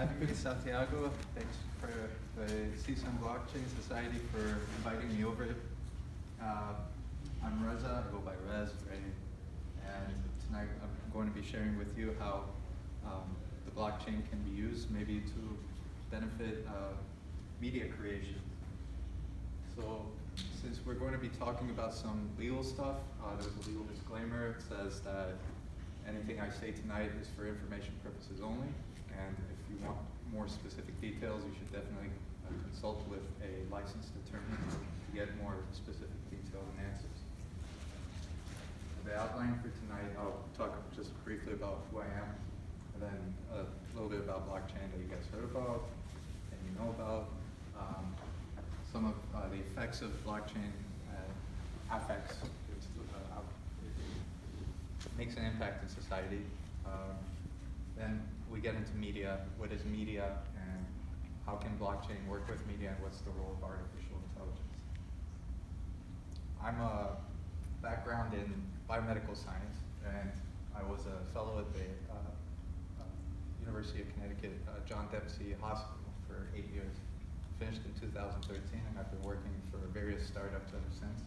Advocate Santiago. Thanks for the CSUN Blockchain Society for inviting me over. I'm Reza, I go by Rez, right? And tonight I'm going to be sharing with you how the blockchain can be used maybe to benefit media creation. So since we're going to be talking about some legal stuff, there's a legal disclaimer. It says that anything I say tonight is for information purposes only. And if you want more specific details, you should definitely consult with a licensed attorney to get more specific details and answers. The outline for tonight, I'll talk just briefly about who I am, and then a little bit about blockchain that you guys heard about and you know about, some of the effects of blockchain, affects, it makes an impact in society. Then we get into media. What is media, and how can blockchain work with media, and what's the role of artificial intelligence? I'm a background in biomedical science, and I was a fellow at the University of Connecticut John Dempsey Hospital for 8 years. Finished in 2013, and I've been working for various startups ever since.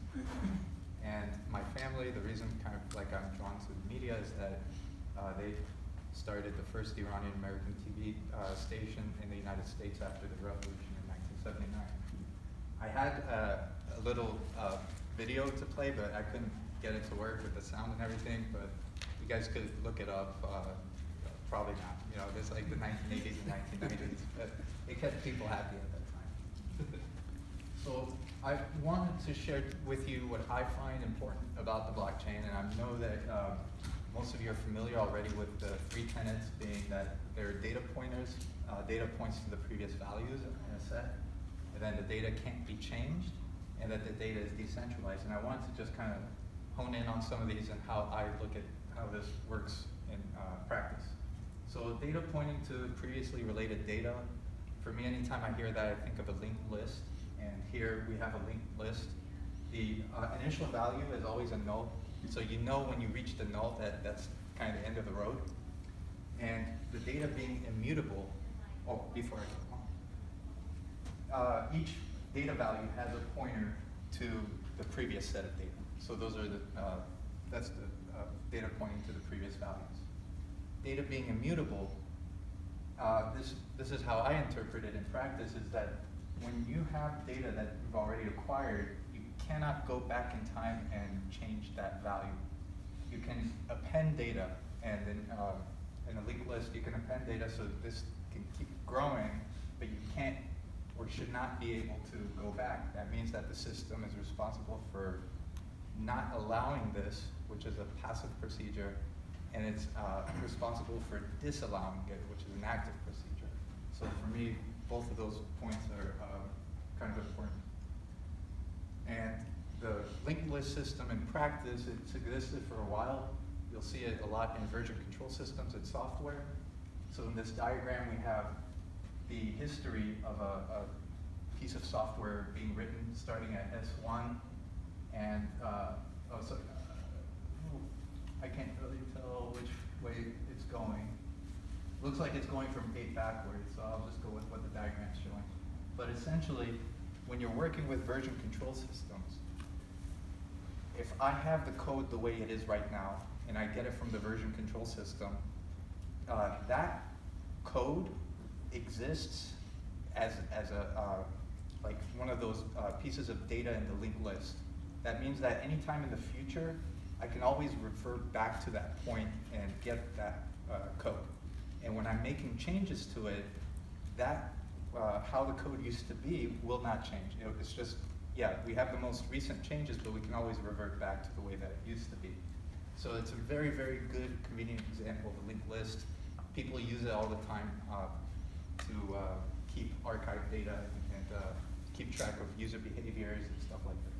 And my family, the reason kind of like I'm drawn to the media is that they started the first Iranian-American TV station in the United States after the revolution in 1979. I had a little video to play, but I couldn't get it to work with the sound and everything, but you guys could look it up. Probably not. You know, there's like the 1980s and 1990s, but it kept people happy at that time. So I wanted to share with you what I find important about the blockchain, and I know that most of you are familiar already with the three tenets, being that there are data pointers, data points to the previous values in a set, and then the data can't be changed, and that the data is decentralized. And I wanted to just kind of hone in on some of these and how I look at how this works in practice. So data pointing to previously related data, for me, anytime I hear that, I think of a linked list. And here we have a linked list. The initial value is always a null. So you know when you reach the null that that's kind of the end of the road. And the data being immutable, before I go on, each data value has a pointer to the previous set of data. So those are that's the data pointing to the previous values. Data being immutable, this is how I interpret it in practice, is that when you have data that you've already acquired, you cannot go back in time and change that value. You can append data, and in a linked list, you can append data so this can keep growing, but you can't or should not be able to go back. That means that the system is responsible for not allowing this, which is a passive procedure, and it's responsible for disallowing it, which is an active procedure. So for me, both of those points are kind of important. And the linked list system in practice, it's existed for a while. You'll see it a lot in version control systems and software. So in this diagram, we have the history of a piece of software being written starting at S1. And I can't really tell which way it's going. Looks like it's going from 8 backwards, so I'll just go with what the diagram's showing. But essentially, when you're working with version control systems, if I have the code the way it is right now, and I get it from the version control system, that code exists as a like one of those pieces of data in the linked list. That means that anytime in the future, I can always refer back to that point and get that code. And when I'm making changes to it, that how the code used to be will not change. It's just, yeah, we have the most recent changes, but we can always revert back to the way that it used to be. So it's a very, very good, convenient example of a linked list. People use it all the time to keep archived data and keep track of user behaviors and stuff like this.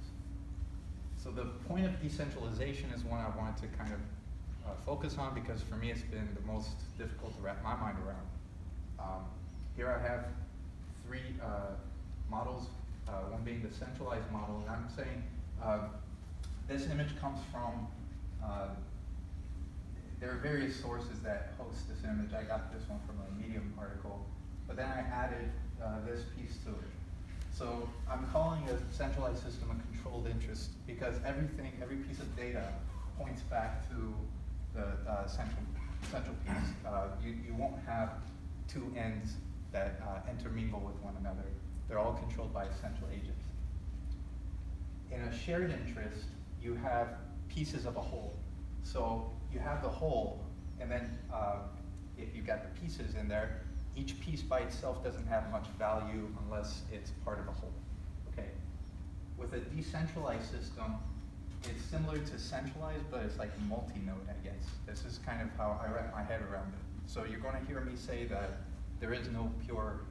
So the point of decentralization is one I wanted to kind of focus on, because for me it's been the most difficult to wrap my mind around. Here I have three models, one being the centralized model, and I'm saying this image comes from, there are various sources that host this image. I got this one from a Medium article, but then I added this piece to it. So I'm calling a centralized system a controlled interest because every piece of data points back to the central piece. You won't have two ends that intermingle with one another. They're all controlled by a central agent. In a shared interest, you have pieces of a whole. So you have the whole, and then if you've got the pieces in there, each piece by itself doesn't have much value unless it's part of a whole. Okay. With a decentralized system, it's similar to centralized, but it's like multi-node, I guess. This is kind of how I wrap my head around it. So you're going to hear me say that there is no pure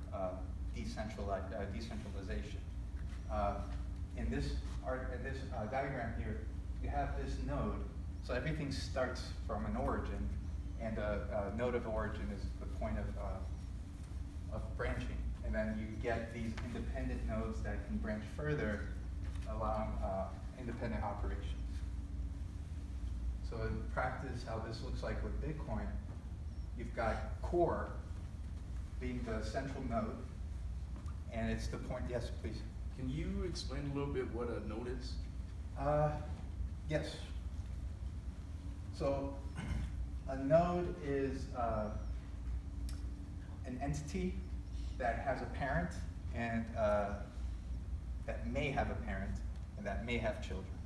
decentralization. In this diagram here, you have this node. So everything starts from an origin, and a node of origin is the point of branching. And then you get these independent nodes that can branch further along independent operations. So in practice, how this looks like with Bitcoin, you've got core being the central node, and it's the point, yes, please. Can you explain a little bit what a node is? Yes. So a node is an entity that has a parent and that may have a parent and that may have children,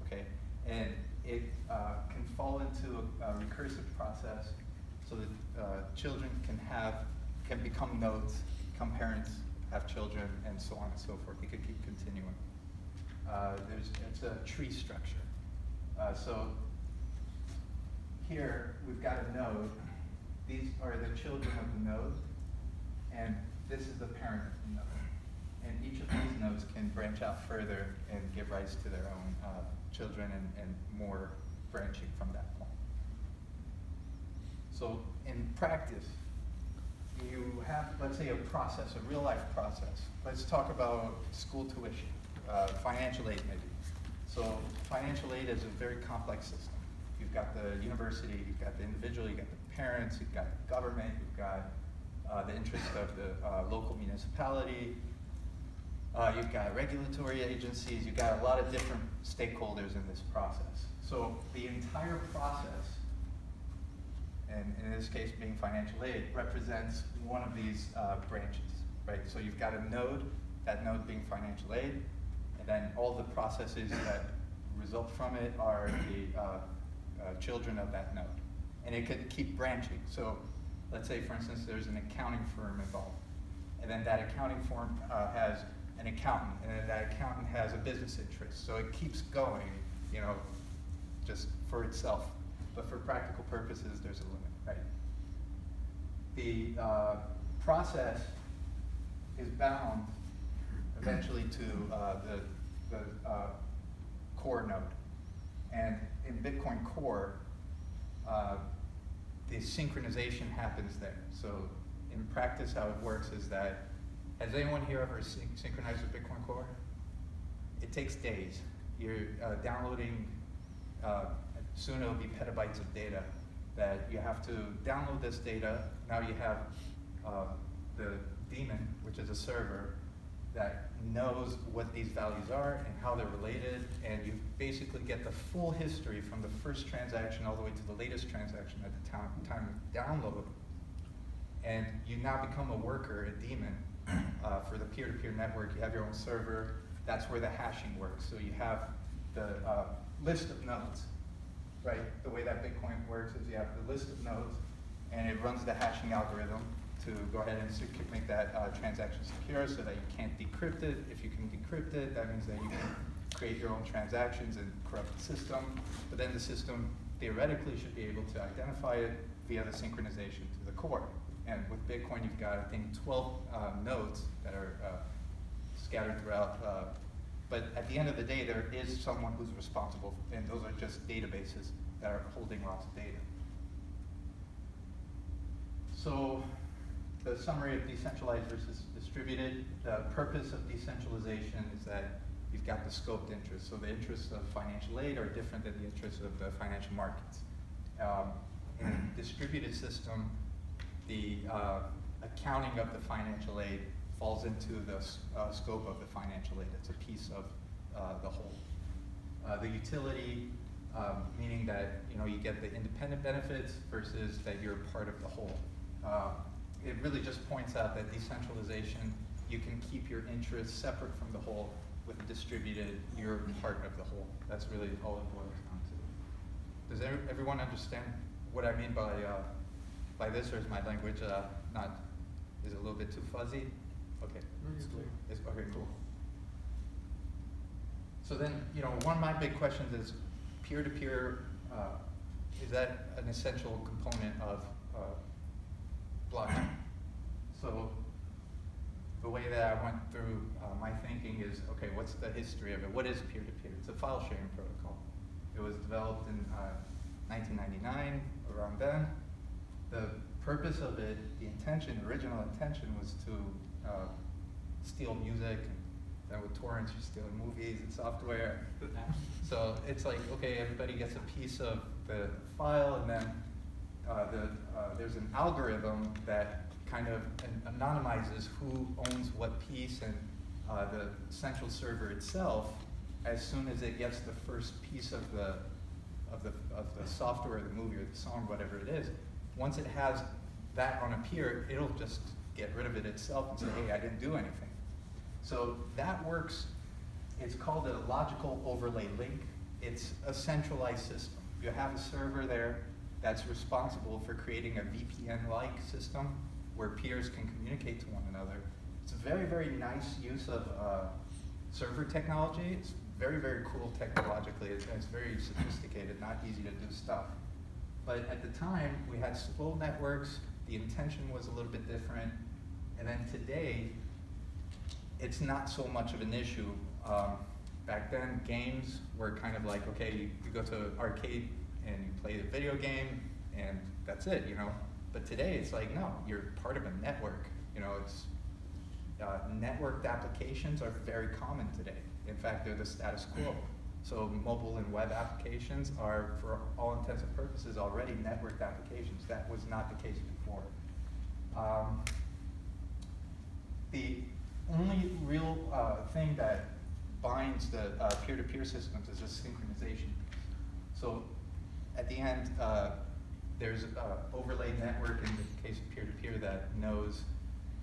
okay? And it can fall into a recursive process so that children can become nodes, become parents, have children, and so on and so forth. You could keep continuing. It's a tree structure. So here we've got a node. These are the children of the node, and this is the parent of the node. And each of these nodes can branch out further and give rise to their own children and more branching from that point. So in practice, you have, let's say, a process, a real life process. Let's talk about school tuition, financial aid maybe. So financial aid is a very complex system. You've got the university, you've got the individual, you've got the parents, you've got the government, you've got the interest of the local municipality, you've got regulatory agencies, you've got a lot of different stakeholders in this process. So the entire process, and in this case being financial aid, represents one of these branches, right? So you've got a node, that node being financial aid, and then all the processes that result from it are the children of that node. And it could keep branching. So let's say, for instance, there's an accounting firm involved, and then that accounting firm has an accountant, and then that accountant has a business interest. So it keeps going, you know, just for itself. But for practical purposes, there's a limit, right? The process is bound eventually to the core node. And in Bitcoin Core, the synchronization happens there. So in practice, how it works is that, has anyone here ever synchronized with Bitcoin Core? It takes days. You're downloading, soon it'll be petabytes of data that you have to download this data. Now you have the daemon, which is a server, that knows what these values are and how they're related, and you basically get the full history from the first transaction all the way to the latest transaction at the time of download. And you now become a worker, a daemon, for the peer-to-peer network. You have your own server. That's where the hashing works. So you have the list of nodes, right? The way that Bitcoin works is you have the list of nodes, and it runs the hashing algorithm to go ahead and make that transaction secure so that you can't decrypt it. If you can decrypt it, that means that you can create your own transactions and corrupt the system. But then the system theoretically should be able to identify it via the synchronization to the core. And with Bitcoin, you've got, I think, 12 nodes that are scattered throughout. But at the end of the day, there is someone who's responsible, and those are just databases that are holding lots of data. So the summary of decentralized versus distributed, the purpose of decentralization is that you've got the scoped interests. So the interests of financial aid are different than the interests of the financial markets. In a distributed system, the accounting of the financial aid falls into the scope of the financial aid. It's a piece of the whole. The utility, meaning that you get the independent benefits versus that you're part of the whole. It really just points out that decentralization, you can keep your interests separate from the whole. With distributed, you're part of the whole. That's really all it boils down to. Does everyone understand what I mean by this, or is my language is it a little bit too fuzzy? Okay. It's clear. Okay, cool. So then, one of my big questions is peer-to-peer, is that an essential component of blockchain? So the way that I went through my thinking is, okay, what's the history of it? What is peer-to-peer? It's a file sharing protocol. It was developed in 1999, around then. The purpose of it, original intention was to steal music. Then with torrents, you're stealing movies and software. So it's like, okay, everybody gets a piece of the file, and then there's an algorithm that kind of anonymizes who owns what piece, and the central server itself, as soon as it gets the first piece of the software, the movie or the song, whatever it is, once it has that on a peer, it'll just get rid of it itself and say, hey, I didn't do anything. So that works. It's called a logical overlay link. It's a centralized system. You have a server there that's responsible for creating a VPN-like system where peers can communicate to one another. It's a very, very nice use of server technology. It's very, very cool technologically. It's very sophisticated, not easy to do stuff. But at the time, we had slow networks. The intention was a little bit different. And then today, it's not so much of an issue. Back then, games were kind of like, okay, you go to an arcade and you play the video game, and that's it, But today, it's like, no, you're part of a network. It's networked applications are very common today. In fact, they're the status quo. So mobile and web applications are, for all intents and purposes, already networked applications. That was not the case before. The only real thing that binds the peer-to-peer systems is a synchronization. So at the end, there's an overlay network in the case of peer-to-peer that knows,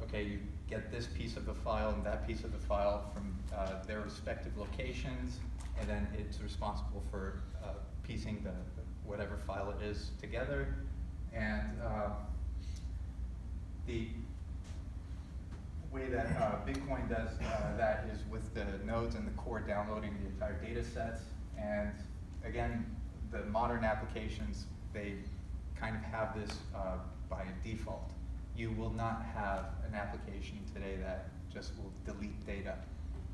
okay, you get this piece of the file and that piece of the file from their respective locations, and then it's responsible for piecing the whatever file it is together. And the way that Bitcoin does that is with the nodes and the core downloading the entire data sets. And again, the modern applications, they kind of have this by default. You will not have an application today that just will delete data.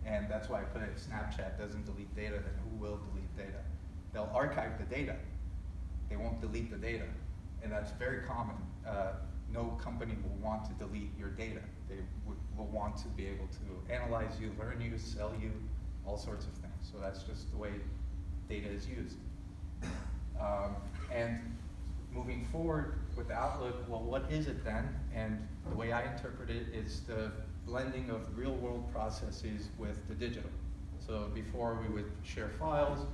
And that's why I put it, Snapchat doesn't delete data, then who will delete data? They'll archive the data. They won't delete the data. And that's very common. No company will want to delete your data. They will want to be able to analyze you, learn you, sell you, all sorts of things. So that's just the way data is used. And moving forward with the outlook, well, what is it then? And the way I interpret it is the blending of real world processes with the digital. So before we would share files,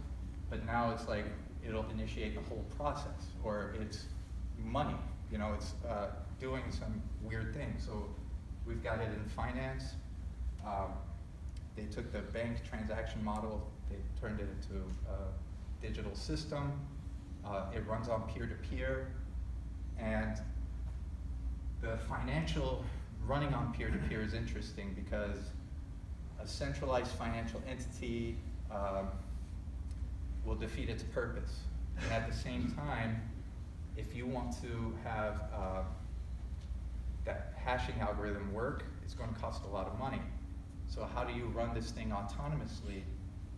but now it's like it'll initiate the whole process, or it's money. It's doing some weird thing. So we've got it in finance. They took the bank transaction model, they turned it into a digital system. It runs on peer-to-peer, and the financial running on peer-to-peer is interesting because a centralized financial entity will defeat its purpose. And at the same time, if you want to have that hashing algorithm work, it's going to cost a lot of money. So how do you run this thing autonomously?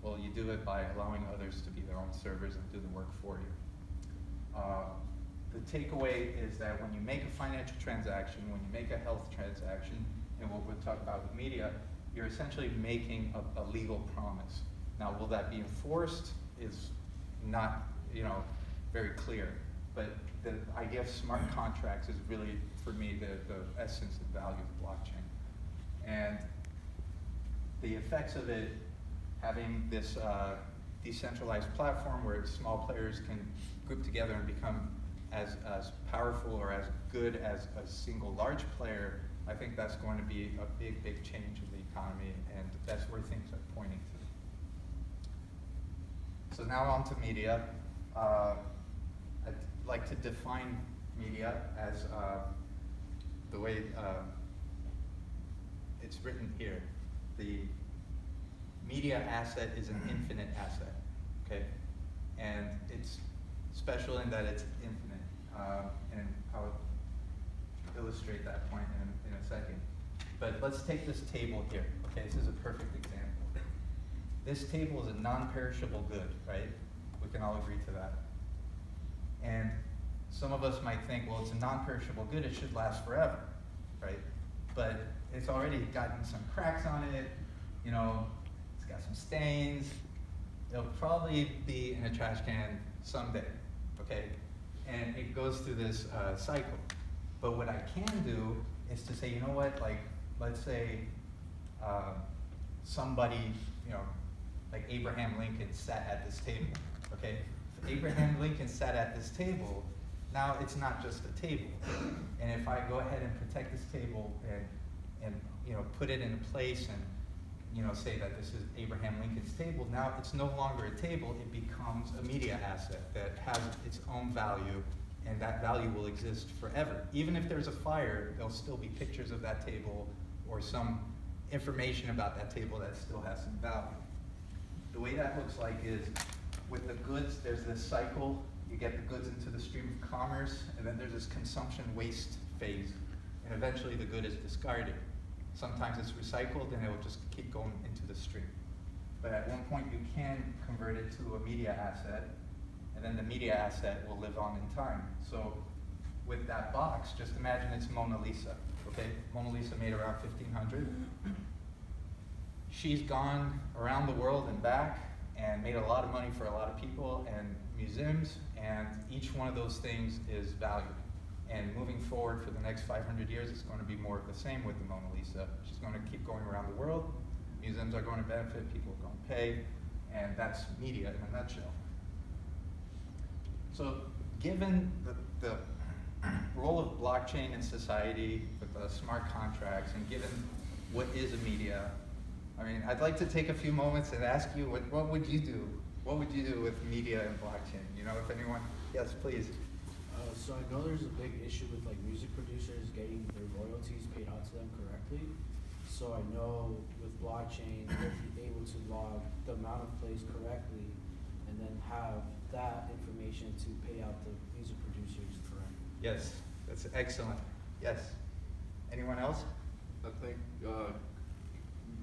Well, you do it by allowing others to be their own servers and do the work for you. The takeaway is that when you make a financial transaction, when you make a health transaction, and what we'll talk about with media, you're essentially making a legal promise. Now, will that be enforced is not, very clear, but the idea of smart contracts is really, for me, the essence and value of blockchain. And the effects of it having this decentralized platform where small players can group together and become as powerful or as good as a single large player, I think that's going to be a big, big change in the economy, and that's where things are pointing to. So now on to media. I'd like to define media as the way it's written here. The media asset is an infinite asset, okay? And it's special in that it's infinite, and I'll illustrate that point in a second. But let's take this table here, okay? This is a perfect example. This table is a non-perishable good, right? We can all agree to that. And some of us might think, well, it's a non-perishable good, it should last forever, right? But it's already gotten some cracks on it, you know, it's got some stains. It'll probably be in a trash can someday, okay? And it goes through this cycle. But what I can do is to say, you know what, like, let's say somebody, you know, like Abraham Lincoln sat at this table, okay? If Abraham Lincoln sat at this table, now it's not just a table. And if I go ahead and protect this table and you know, put it in a place and, you know, say that this is Abraham Lincoln's table, now it's no longer a table, it becomes a media asset that has its own value, and that value will exist forever. Even if there's a fire, there'll still be pictures of that table or some information about that table that still has some value. The way that looks like is, with the goods, there's this cycle. You get the goods into the stream of commerce, and then there's this consumption waste phase, and eventually the good is discarded. Sometimes it's recycled, and it will just keep going into the stream. But at one point, you can convert it to a media asset, and then the media asset will live on in time. So with that box, just imagine it's Mona Lisa, okay? Mona Lisa made around 1500. She's gone around the world and back and made a lot of money for a lot of people and museums, and each one of those things is valued. And moving forward for the next 500 years, it's going to be more of the same with the Mona Lisa. She's going to keep going around the world. Museums are going to benefit, people are going to pay, and that's media in a nutshell. So given the role of blockchain in society with the smart contracts, and given what is a media, I mean, I'd like to take a few moments and ask you, what would you do? What would you do with media and blockchain? You know, if anyone, yes, please. So I know there's a big issue with like music producers getting their royalties paid out to them correctly. So I know with blockchain, they'll be able to log the amount of plays correctly and then have that information to pay out the music producers correctly. Yes, that's excellent. Yes. Anyone else? I think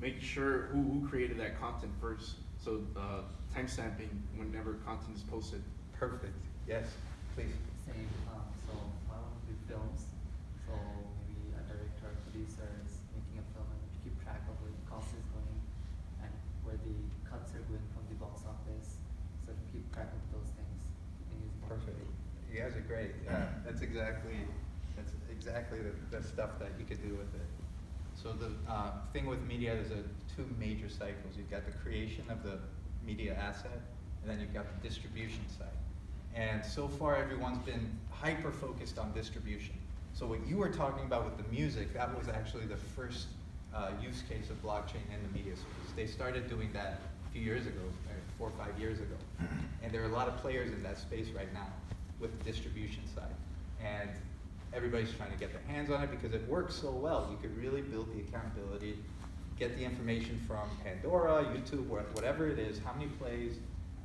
make sure who created that content first. So timestamping whenever content is posted. Perfect. Yes, please. Same. So one would be films. So maybe a director or producer is making a film and to keep track of where the cost is going and where the cuts are going from the box office. So to keep track of those things, you can use Perfect. You guys are great. Yeah, that's exactly the stuff that you could do with it. So the thing with media, there's two major cycles. You've got the creation of the media asset, and then you've got the distribution side. And so far, everyone's been hyper-focused on distribution. So what you were talking about with the music, that was actually the first use case of blockchain in the media space. They started doing that a few years ago, 4 or 5 years ago. And there are a lot of players in that space right now with the distribution side. And everybody's trying to get their hands on it because it works so well. You could really build the accountability, get the information from Pandora, YouTube, whatever it is, how many plays,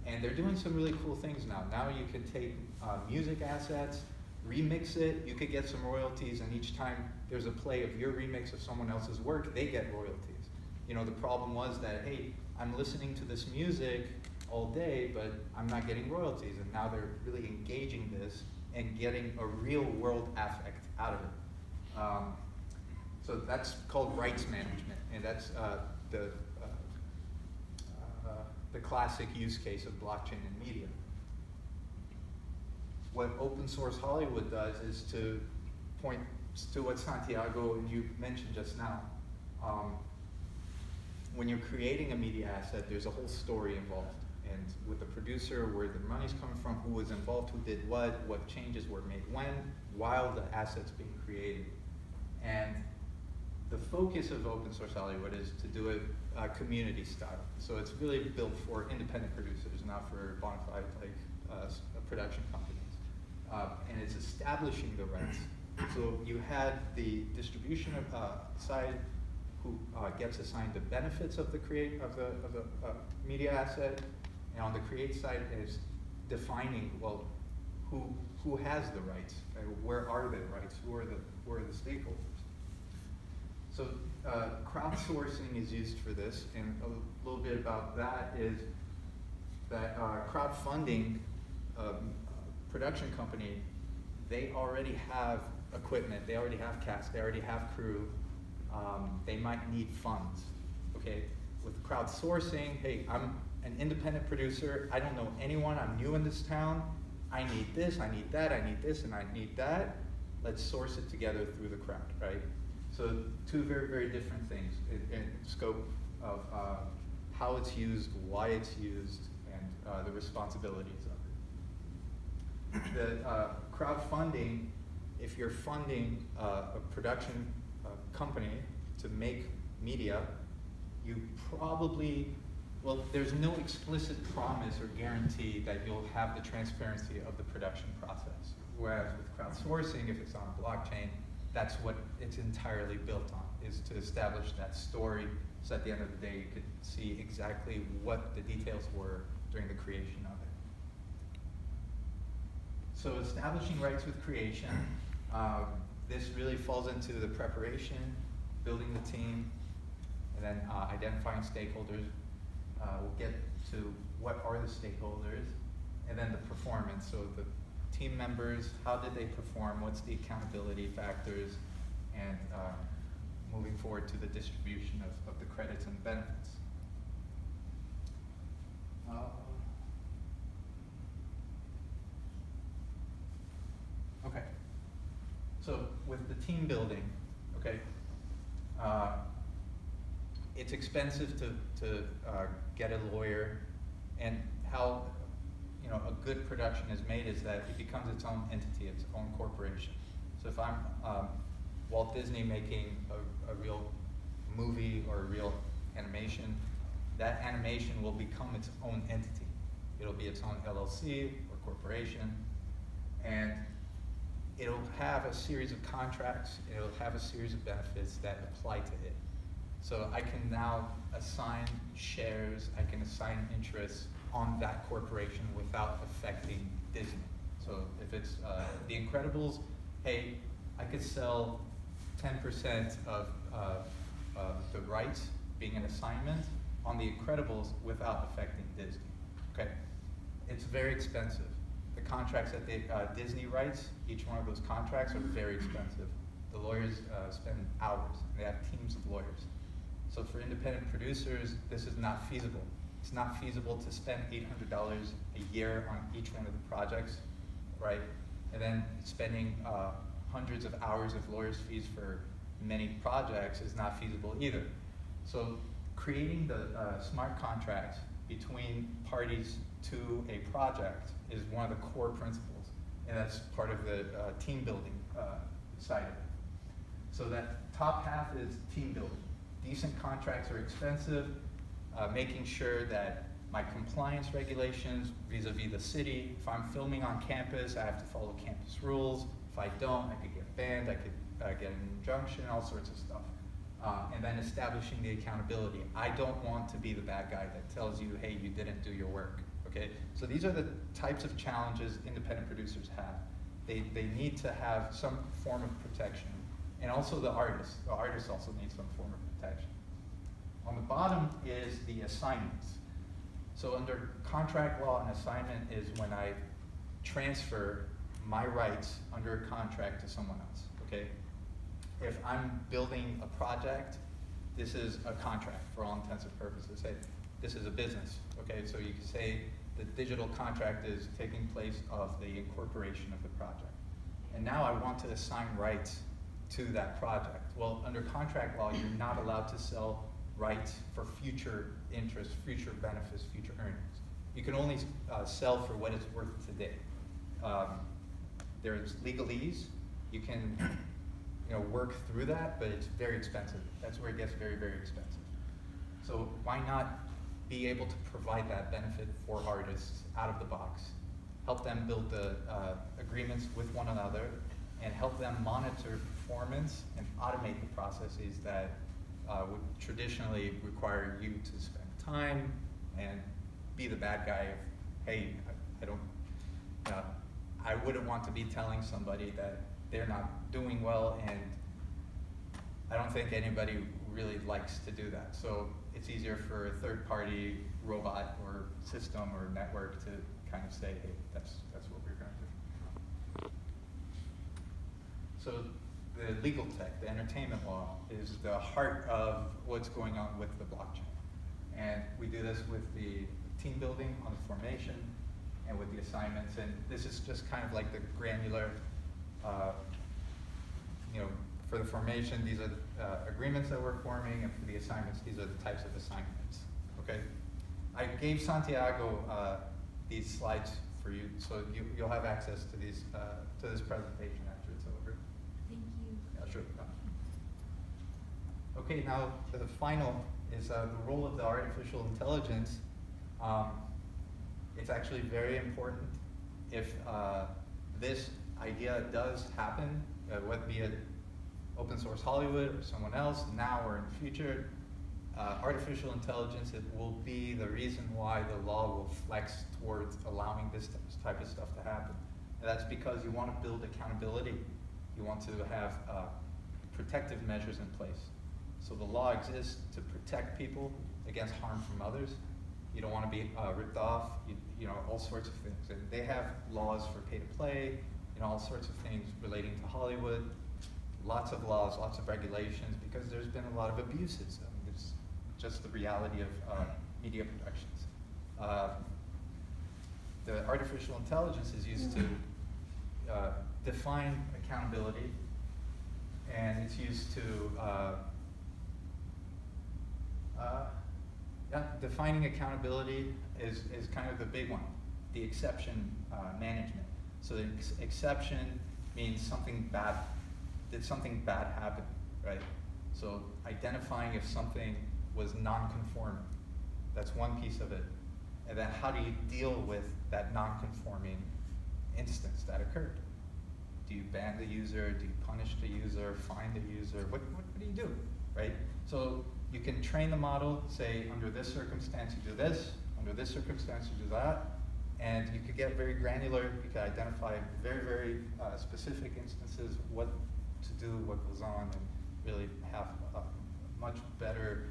and they're doing some really cool things now. Now you can take music assets, remix it, you could get some royalties, and each time there's a play of your remix of someone else's work, they get royalties. You know, the problem was that, hey, I'm listening to this music all day, but I'm not getting royalties, and now they're really engaging this and getting a real world affect out of it. So that's called rights management, and that's the classic use case of blockchain and media. what Open Source Hollywood does is to point to what Santiago and you mentioned just now. When you're creating a media asset, there's a whole story involved. And with the producer, where the money's coming from, who was involved, who did what changes were made when, while the asset's being created. And the focus of Open Source Hollywood is to do it community style. So it's really built for independent producers, not for bona fide production companies. And it's establishing the rights. So you had the distribution side, who gets assigned the benefits of the media asset, and on the create side is defining, well, who has the rights, right? Where are the rights? Who are the stakeholders? So crowdsourcing is used for this, and a little bit about that is that crowdfunding production company, they already have equipment, they already have cast, they already have crew. They might need funds, okay? With crowdsourcing, hey, I'm an independent producer, I don't know anyone, I'm new in this town, I need this, I need that, I need this, and I need that. Let's source it together through the crowd, right? So two very, very different things in scope of how it's used, why it's used, and the responsibilities of it. The crowdfunding, if you're funding a production company to make media, you probably, well, there's no explicit promise or guarantee that you'll have the transparency of the production process. Whereas with crowdsourcing, if it's on a blockchain, that's what it's entirely built on, is to establish that story, so at the end of the day you could see exactly what the details were during the creation of it. So establishing rights with creation, this really falls into the preparation, building the team, and then identifying stakeholders. We'll get to what are the stakeholders, and then the performance. So the team members, how did they perform? What's the accountability factors? And moving forward to the distribution of the credits and benefits. Okay. So with the team building, okay, it's expensive to get a lawyer, and how a good production is made is that it becomes its own entity, its own corporation. So if I'm Walt Disney making a real movie or a real animation, that animation will become its own entity. It'll be its own LLC or corporation, and it'll have a series of contracts, it'll have a series of benefits that apply to it. So I can now assign shares, I can assign interests on that corporation without affecting Disney. So if it's The Incredibles, hey, I could sell 10% of the rights being an assignment on The Incredibles without affecting Disney, okay? It's very expensive. The contracts that Disney writes, each one of those contracts are very expensive. The lawyers spend hours, they have teams of lawyers. So for independent producers, this is not feasible. It's not feasible to spend $800 a year on each one of the projects, right? And then spending hundreds of hours of lawyers' fees for many projects is not feasible either. So creating the smart contracts between parties to a project is one of the core principles, and that's part of the team building side of it. So that top half is team building. Decent contracts are expensive, making sure that my compliance regulations vis-a-vis the city, if I'm filming on campus, I have to follow campus rules. If I don't, I could get banned, I could get an injunction, all sorts of stuff. And then establishing the accountability. I don't want to be the bad guy that tells you, hey, you didn't do your work, okay? So these are the types of challenges independent producers have. They need to have some form of protection. And also the artists. The artists also need some form of protection. On the bottom is the assignments. So under contract law, an assignment is when I transfer my rights under a contract to someone else, okay? If I'm building a project, this is a contract for all intents and purposes. Say, this is a business, okay? So you can say, the digital contract is taking place of the incorporation of the project. And now I want to assign rights to that project. Well, under contract law, you're not allowed to sell rights for future interest, future benefits, future earnings. You can only sell for what it's worth today. There's legalese. You can work through that, but it's very expensive. That's where it gets very, very expensive. So why not be able to provide that benefit for artists out of the box, help them build the agreements with one another, and help them monitor performance and automate the processes that would traditionally require you to spend time and be the bad guy of, hey, I wouldn't want to be telling somebody that they're not doing well, and I don't think anybody really likes to do that. So it's easier for a third-party robot or system or network to kind of say, hey, that's what we're going to do. So the legal tech, the entertainment law, is the heart of what's going on with the blockchain. And we do this with the team building on the formation and with the assignments. And this is just kind of like the granular, for the formation, these are the agreements that we're forming, and for the assignments, these are the types of assignments, okay? I gave Santiago these slides for you, so you'll have access to these, to this presentation after it's over. Thank you. Yeah, sure. Okay, now the final is the role of the artificial intelligence. It's actually very important if this idea does happen, whether it be it open source Hollywood or someone else, now or in the future, artificial intelligence, it will be the reason why the law will flex towards allowing this type of stuff to happen. And that's because you want to build accountability. You want to have protective measures in place. So the law exists to protect people against harm from others. You don't want to be ripped off, all sorts of things. And they have laws for pay to play, all sorts of things relating to Hollywood. Lots of laws, lots of regulations, because there's been a lot of abuses. I mean, it's just the reality of media productions. The artificial intelligence is used to define accountability, and it's used to defining accountability is kind of the big one, the exception management. So the exception means something bad. Did something bad happen, right? So identifying if something was non-conforming, that's one piece of it. And then how do you deal with that non-conforming instance that occurred? Do you ban the user? Do you punish the user? Fine the user? What do you do, right? So you can train the model, say under this circumstance you do this, under this circumstance you do that, and you could get very granular. You could identify very, very specific instances, what to do, what goes on, and really have much better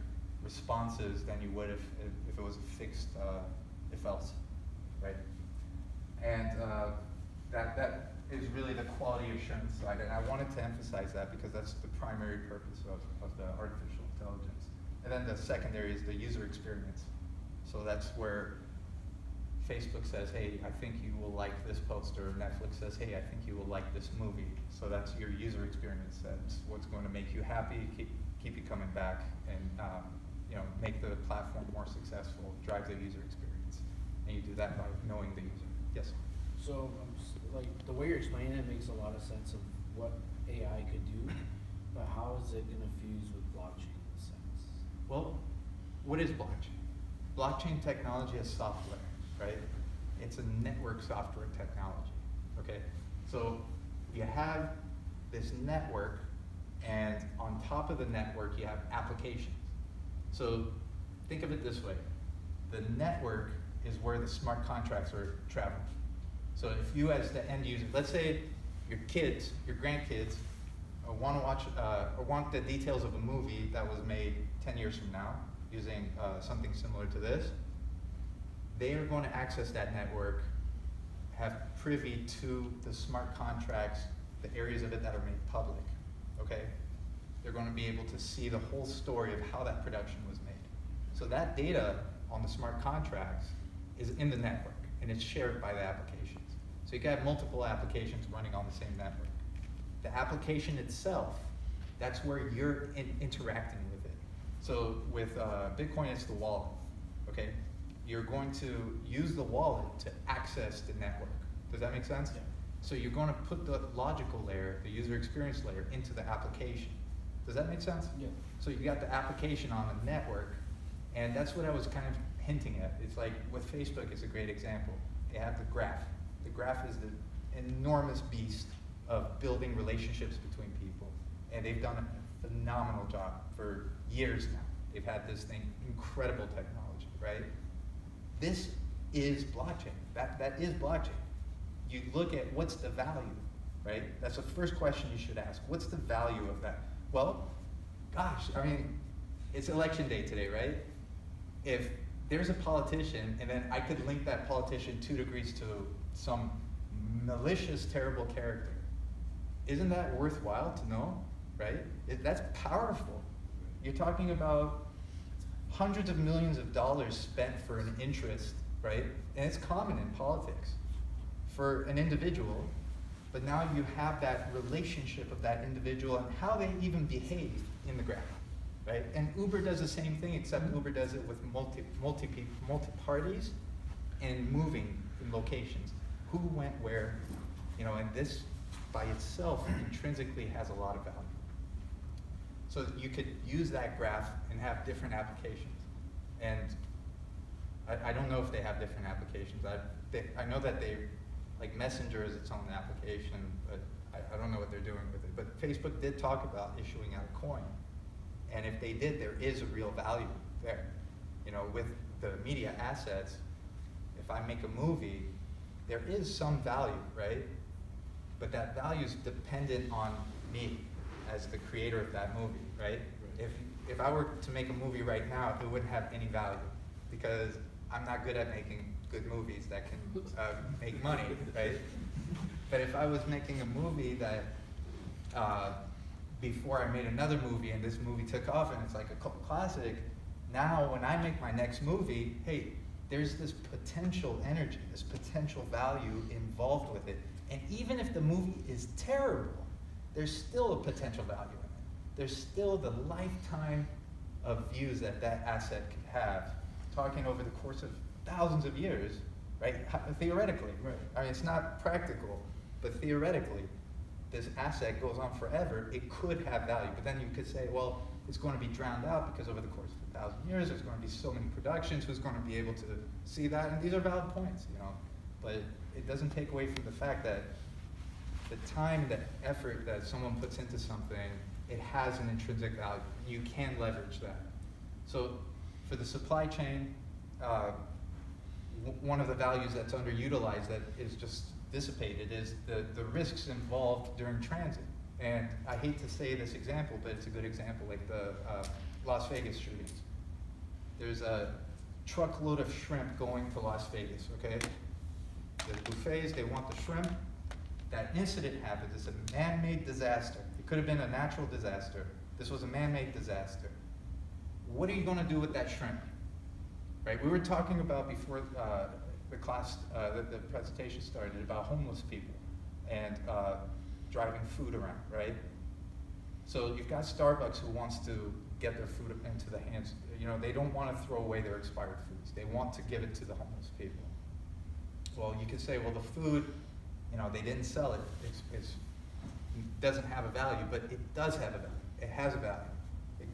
responses than you would if it was a fixed if else, right? And that is really the quality assurance side, and I wanted to emphasize that because that's the primary purpose of the artificial intelligence. And then the secondary is the user experience. So that's where Facebook says, hey, I think you will like this poster. Netflix says, hey, I think you will like this movie. So that's your user experience. That's what's going to make you happy, keep you coming back, and make the platform more successful, drive the user experience. And you do that by knowing the user. Yes? So, like, the way you're explaining it makes a lot of sense of what AI could do, but how is it going to fuse with blockchain in a sense? Well, what is blockchain? Blockchain technology is software, right? It's a network software technology, okay? So you have this network, and on top of the network, you have applications. So think of it this way. The network is where the smart contracts are traveling. So if you as the end user, let's say your kids, your grandkids, want to watch or want the details of a movie that was made 10 years from now using something similar to this, they are going to access that network, have privy to the smart contracts, the areas of it that are made public, okay? They're going to be able to see the whole story of how that production was made. So that data on the smart contracts is in the network. and it's shared by the applications. So you can have multiple applications running on the same network. The application itself, that's where you're interacting with it. So with Bitcoin, it's the wallet, okay? You're going to use the wallet to access the network. Does that make sense? Yeah. So you're going to put the logical layer, the user experience layer, into the application. Does that make sense? Yeah. So you got the application on the network, and that's what I was kind of hinting at. It's like with Facebook, it's a great example. They have the graph. The graph is the enormous beast of building relationships between people, and they've done a phenomenal job for years now. They've had this thing, incredible technology, right? This is blockchain. That is blockchain. You look at what's the value, right? That's the first question you should ask. What's the value of that? Well, gosh, I mean, it's election day today, right? If there's a politician and then I could link that politician 2 degrees to some malicious, terrible character, isn't that worthwhile to know, right? That's powerful. You're talking about hundreds of millions of dollars spent for an interest, right? And it's common in politics for an individual, but now you have that relationship of that individual and how they even behave in the graph, right? And Uber does the same thing, except Uber does it with multi parties and moving in locations. Who went where, and this by itself intrinsically has a lot of value. So you could use that graph and have different applications. And I don't know if they have different applications. I know that like Messenger is its own application, but I don't know what they're doing with it. But Facebook did talk about issuing out a coin. And if they did, there is a real value there. With the media assets, if I make a movie, there is some value, right? But that value is dependent on me as the creator of that movie, right? If I were to make a movie right now, it wouldn't have any value because I'm not good at making good movies that can make money, right? But if I was making a movie that before I made another movie and this movie took off and it's like a cult classic, now when I make my next movie, hey, there's this potential energy, this potential value involved with it. And even if the movie is terrible, there's still a potential value in it. There's still the lifetime of views that asset could have, talking over the course of thousands of years, right? Theoretically, Right. I mean, it's not practical, but theoretically, this asset goes on forever. It could have value, but then you could say, well, it's going to be drowned out because over the course of 1,000 years, there's going to be so many productions. Who's going to be able to see that? And these are valid points, But it doesn't take away from the fact that the time, the effort that someone puts into something, it has an intrinsic value. You can leverage that. So for the supply chain, one of the values that's underutilized that is just dissipated is the risks involved during transit. And I hate to say this example, but it's a good example, like the Las Vegas shootings. There's a truckload of shrimp going to Las Vegas, okay? The buffets, they want the shrimp. That incident happens. It's a man-made disaster. It could have been a natural disaster. This was a man-made disaster. What are you going to do with that shrimp? Right? We were talking about before the class, the presentation started about homeless people and driving food around, right? So you've got Starbucks who wants to get their food into the hands. They don't want to throw away their expired foods. They want to give it to the homeless people. Well, you could say, well, the food, they didn't sell it. It doesn't have a value, but it does have a value. It has a value.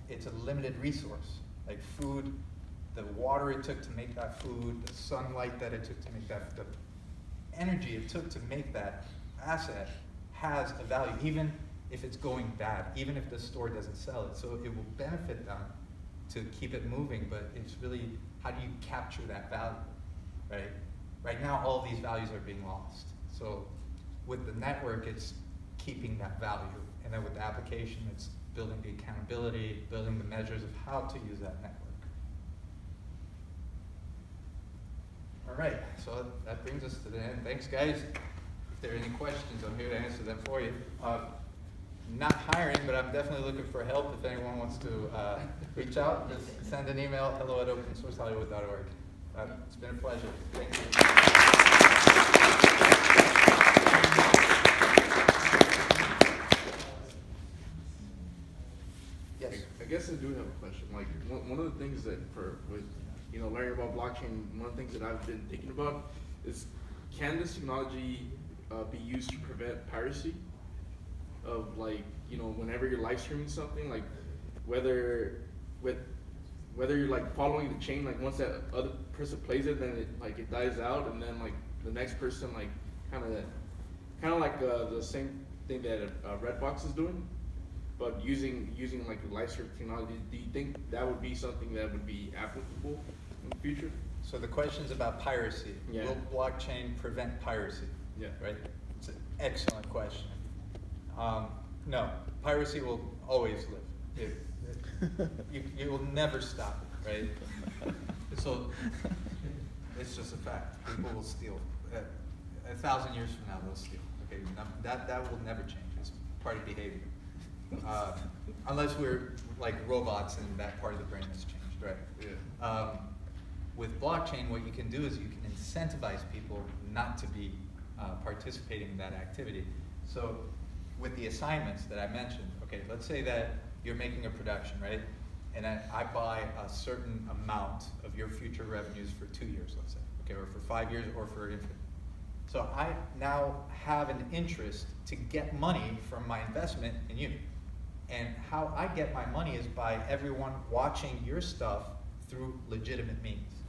It's a limited resource. Like food, the water it took to make that food, the sunlight that it took to make that, the energy it took to make that asset has a value, even if it's going bad, even if the store doesn't sell it. So it will benefit them to keep it moving, but it's really, how do you capture that value, right? Right now, all of these values are being lost. So with the network, it's keeping that value. And then with the application, it's building the accountability, building the measures of how to use that network. All right, so that brings us to the end. Thanks, guys. If there are any questions, I'm here to answer them for you. Not hiring, but I'm definitely looking for help. If anyone wants to reach out, just send an email, hello@opensourcehollywood.org. It's been a pleasure. Thank you. Yes. I guess I do have a question. Like one of the things that with learning about blockchain, one of the things that I've been thinking about is, can this technology be used to prevent piracy? Of whenever you're live streaming something, like whether you're like following the chain, like once that other person plays it, then it dies out, and then like the next person like kind of like the same thing that Redbox is doing, but using like the live stream technology. Do you think that would be something that would be applicable in the future? So the question's about piracy. Yeah. Will blockchain prevent piracy? Yeah. Right? It's an excellent question. No, piracy will always live. You will never stop it, right? So it's just a fact. People will steal. 1,000 years from now, they'll steal. Okay, that will never change. It's part of behavior. Unless we're like robots and that part of the brain has changed, right? Yeah. With blockchain, what you can do is you can incentivize people not to be participating in that activity. So with the assignments that I mentioned, okay, let's say that you're making a production, right? And I buy a certain amount of your future revenues for 2 years, let's say, okay, or for 5 years, or for infinite. So I now have an interest to get money from my investment in you. And how I get my money is by everyone watching your stuff through legitimate means.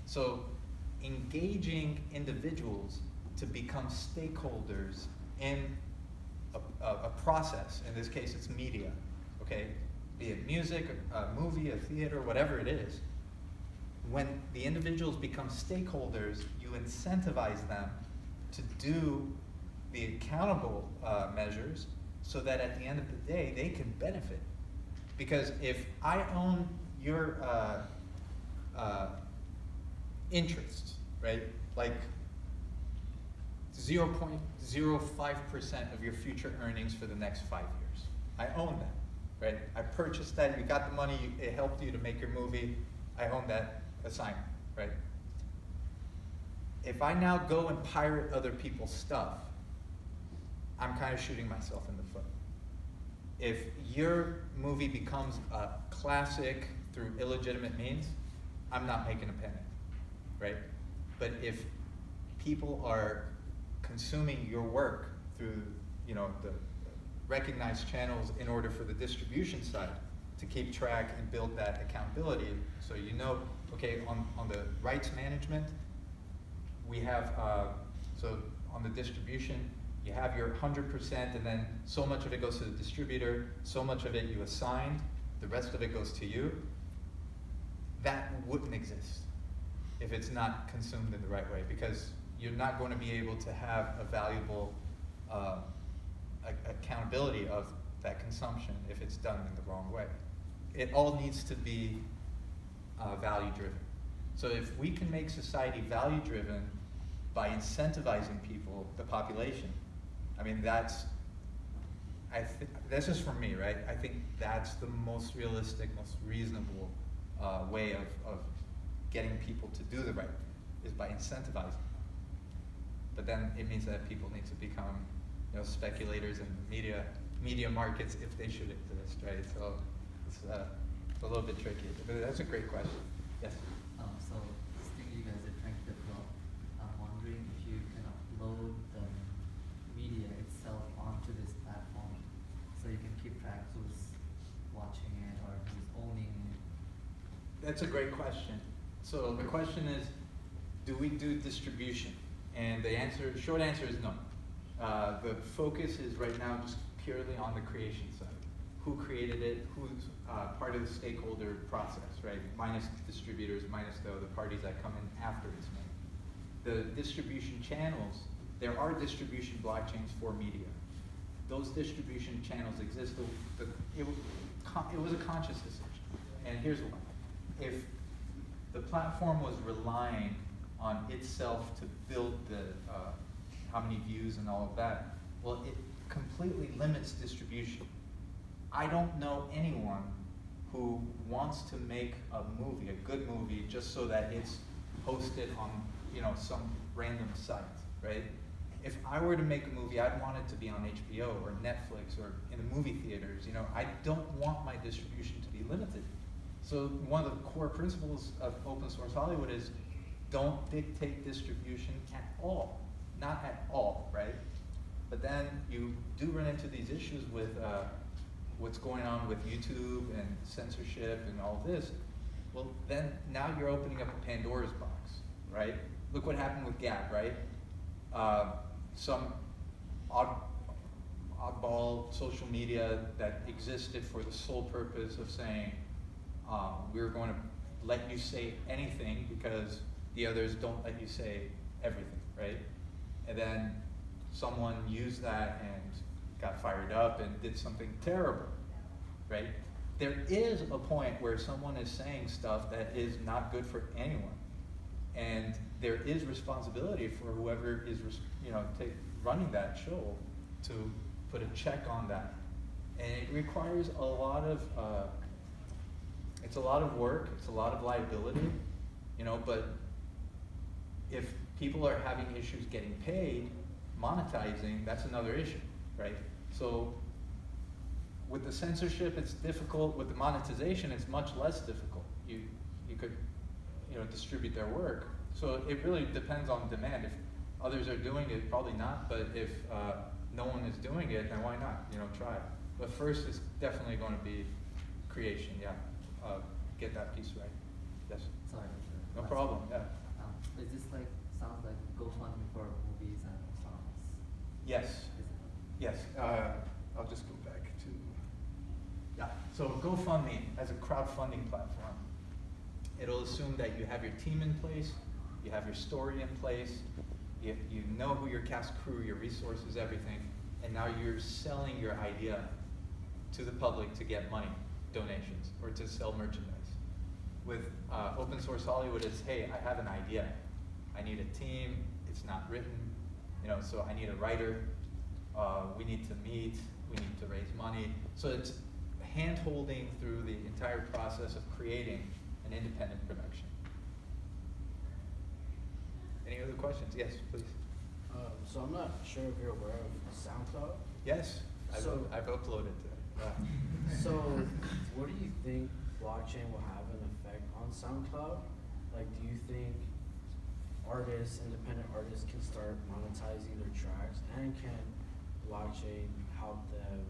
So engaging individuals to become stakeholders in a process, in this case it's media, okay? Be it music, a movie, a theater, whatever it is. When the individuals become stakeholders, you incentivize them to do the accountable measures so that at the end of the day, they can benefit. Because if I own your interests, right? Like 0.05% of your future earnings for the next 5 years. I own that, right? I purchased that, you got the money, it helped you to make your movie, I own that assignment, right? If I now go and pirate other people's stuff, I'm kind of shooting myself in the foot. If your movie becomes a classic through illegitimate means, I'm not making a penny, right? But if people are consuming your work through, the recognized channels in order for the distribution side to keep track and build that accountability, so okay, on the rights management, we have, so on the distribution, you have your 100%, and then so much of it goes to the distributor, so much of it you assigned, the rest of it goes to you. That wouldn't exist if it's not consumed in the right way, because you're not going to be able to have a valuable accountability of that consumption if it's done in the wrong way. It all needs to be value-driven. So if we can make society value-driven by incentivizing people, the population, I mean, this is for me, right? I think that's the most realistic, most reasonable way of getting people to do the right thing, is by incentivizing them. But then it means that people need to become, speculators in the media markets if they should exist, right? So it's a little bit tricky, but that's a great question. Yes. So this thing you guys are trying to develop, I'm wondering if you can upload the media itself onto this platform so you can keep track who's watching it or who's owning it. That's a great question. So the question is, do we do distribution? And the short answer is no. The focus is right now just purely on the creation side. Who created it, who's part of the stakeholder process, right? Minus distributors, minus the other parties that come in after it's made. The distribution channels, there are distribution blockchains for media. Those distribution channels exist. It was a conscious decision. And here's why. If the platform was relying on itself to build the how many views and all of that, well, it completely limits distribution. I don't know anyone who wants to make a movie, a good movie, just so that it's hosted on, you know, some random site, right? If I were to make a movie, I'd want it to be on HBO or Netflix or in the movie theaters. You know, I don't want my distribution to be limited. So one of the core principles of open source Hollywood is don't dictate distribution at all, not at all, right? But then you do run into these issues with what's going on with YouTube and censorship and all this. Well, then now you're opening up a Pandora's box, right? Look what happened with Gab, right? Some oddball social media that existed for the sole purpose of saying, we're going to let you say anything because the others don't let you say everything, right? And then someone used that and got fired up and did something terrible, right? There is a point where someone is saying stuff that is not good for anyone. And there is responsibility for whoever is, you know, running that show to put a check on that. And it requires a lot of, it's a lot of work, it's a lot of liability, you know, but if people are having issues getting paid, monetizing, that's another issue, right? So with the censorship, it's difficult. With the monetization, it's much less difficult. You could, you know, distribute their work. So it really depends on demand. If others are doing it, probably not. But if no one is doing it, then why not? You know, try. But first, it's definitely going to be creation. Yeah, get that piece right. Yes. Sorry. No problem. Yeah. Is this like sounds like GoFundMe for movies and songs? Yes. Is it? Yes. I'll just go back to. Yeah. So GoFundMe as a crowdfunding platform, it'll assume that you have your team in place, you have your story in place, you know who your cast, crew, your resources, everything, and now you're selling your idea to the public to get money, donations, or to sell merchandise. With open source Hollywood, it's, hey, I have an idea. I need a team, it's not written, you know, so I need a writer, we need to meet, we need to raise money. So it's hand-holding through the entire process of creating an independent production. Any other questions? Yes, please. So I'm not sure if you're aware of SoundCloud. Yes, I've uploaded to it. So what do you think blockchain will have an effect on SoundCloud? Like, do you think artists, independent artists, can start monetizing their tracks, and can blockchain help them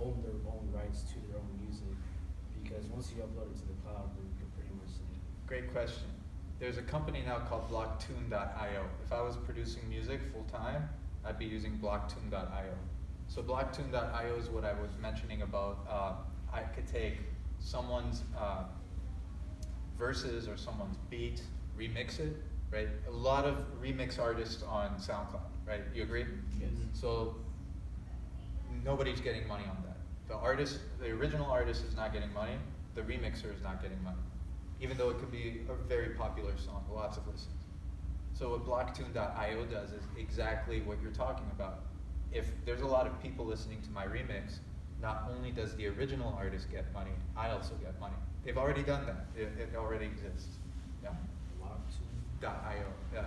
own their own rights to their own music? Because once you upload it to the cloud, then you can pretty much say it. Great question. There's a company now called blocktune.io. If I was producing music full time, I'd be using blocktune.io. So blocktune.io is what I was mentioning about. I could take someone's verses or someone's beat, remix it, right? A lot of remix artists on SoundCloud, right? You agree? Yes. So nobody's getting money on that. The original artist is not getting money. The remixer is not getting money, even though it could be a very popular song, lots of listens. So what blocktune.io does is exactly what you're talking about. If there's a lot of people listening to my remix, not only does the original artist get money, I also get money. They've already done that. It already exists. Yeah. Blockchain.io. Yeah.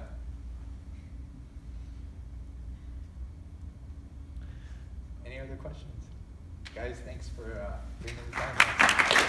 Any other questions? Guys, thanks for bringing the time.